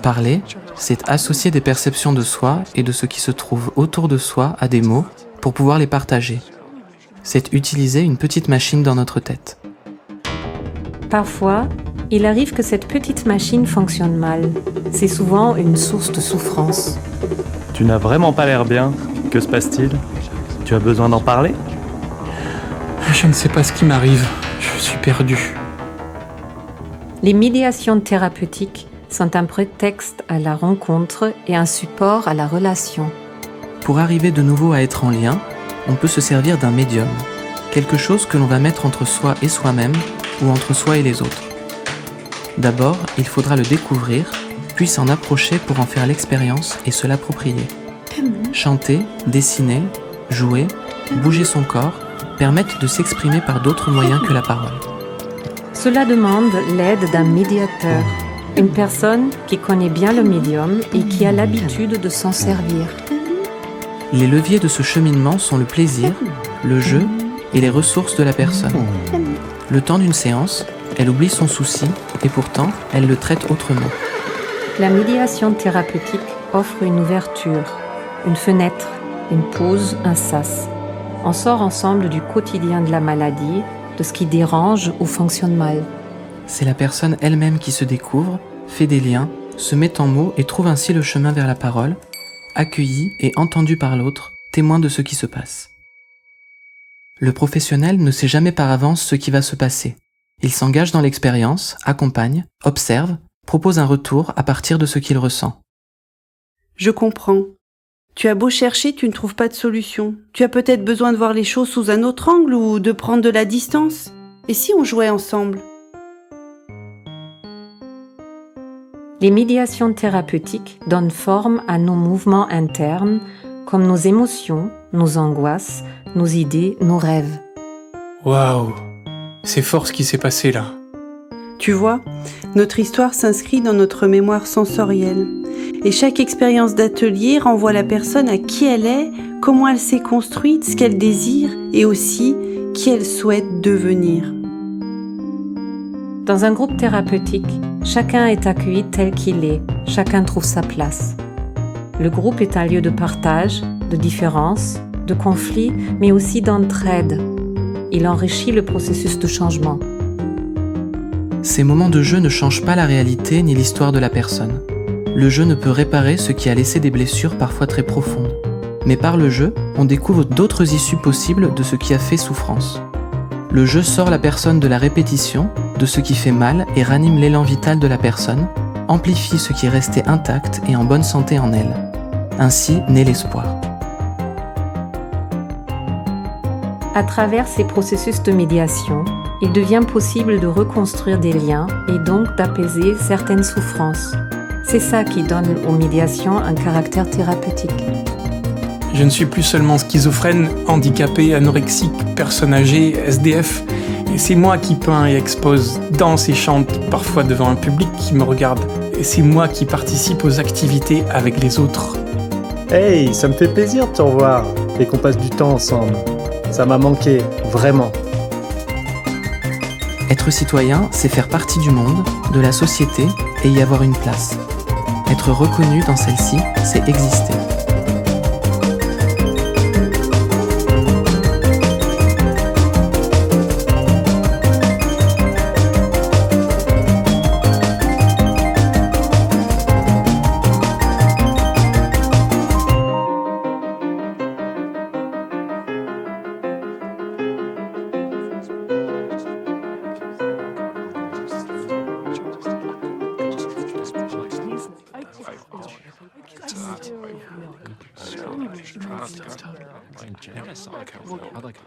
Parler, c'est associer des perceptions de soi et de ce qui se trouve autour de soi à des mots pour pouvoir les partager. C'est utiliser une petite machine dans notre tête. Parfois, il arrive que cette petite machine fonctionne mal. C'est souvent une source de souffrance. Tu n'as vraiment pas l'air bien. Que se passe-t-il? Tu as besoin d'en parler? Je ne sais pas ce qui m'arrive. Je suis perdu. Les médiations thérapeutiques sont un prétexte à la rencontre et un support à la relation. Pour arriver de nouveau à être en lien, on peut se servir d'un médium, quelque chose que l'on va mettre entre soi et soi-même ou entre soi et les autres. D'abord, il faudra le découvrir, puis s'en approcher pour en faire l'expérience et se l'approprier. Chanter, dessiner, jouer, bouger son corps permettent de s'exprimer par d'autres moyens que la parole. Cela demande l'aide d'un médiateur, une personne qui connaît bien le médium et qui a l'habitude de s'en servir. Les leviers de ce cheminement sont le plaisir, le jeu et les ressources de la personne. Le temps d'une séance, elle oublie son souci et pourtant, elle le traite autrement. La médiation thérapeutique offre une ouverture, une fenêtre, une pause, un sas. On sort ensemble du quotidien de la maladie, de ce qui dérange ou fonctionne mal. C'est la personne elle-même qui se découvre, fait des liens, se met en mots et trouve ainsi le chemin vers la parole, accueillie et entendue par l'autre, témoin de ce qui se passe. Le professionnel ne sait jamais par avance ce qui va se passer. Il s'engage dans l'expérience, accompagne, observe, propose un retour à partir de ce qu'il ressent. Je comprends. Tu as beau chercher, tu ne trouves pas de solution. Tu as peut-être besoin de voir les choses sous un autre angle ou de prendre de la distance. Et si on jouait ensemble ? Les médiations thérapeutiques donnent forme à nos mouvements internes, comme nos émotions, nos angoisses, nos idées, nos rêves. Waouh! C'est fort ce qui s'est passé là. Tu vois, notre histoire s'inscrit dans notre mémoire sensorielle. Et chaque expérience d'atelier renvoie la personne à qui elle est, comment elle s'est construite, ce qu'elle désire et aussi qui elle souhaite devenir. Dans un groupe thérapeutique, chacun est accueilli tel qu'il est, chacun trouve sa place. Le groupe est un lieu de partage, de différence, de conflit, mais aussi d'entraide. Il enrichit le processus de changement. Ces moments de jeu ne changent pas la réalité ni l'histoire de la personne. Le jeu ne peut réparer ce qui a laissé des blessures parfois très profondes. Mais par le jeu, on découvre d'autres issues possibles de ce qui a fait souffrance. Le jeu sort la personne de la répétition, de ce qui fait mal et ranime l'élan vital de la personne, amplifie ce qui est resté intact et en bonne santé en elle. Ainsi naît l'espoir. À travers ces processus de médiation, il devient possible de reconstruire des liens et donc d'apaiser certaines souffrances. C'est ça qui donne aux médiations un caractère thérapeutique. Je ne suis plus seulement schizophrène, handicapé, anorexique, personne âgée, SDF. Et c'est moi qui peins et expose, danse et chante, parfois devant un public qui me regarde. Et c'est moi qui participe aux activités avec les autres. Hey, ça me fait plaisir de te revoir et qu'on passe du temps ensemble. Ça m'a manqué, vraiment. Être citoyen, c'est faire partie du monde, de la société et y avoir une place. Être reconnu dans celle-ci, c'est exister. I like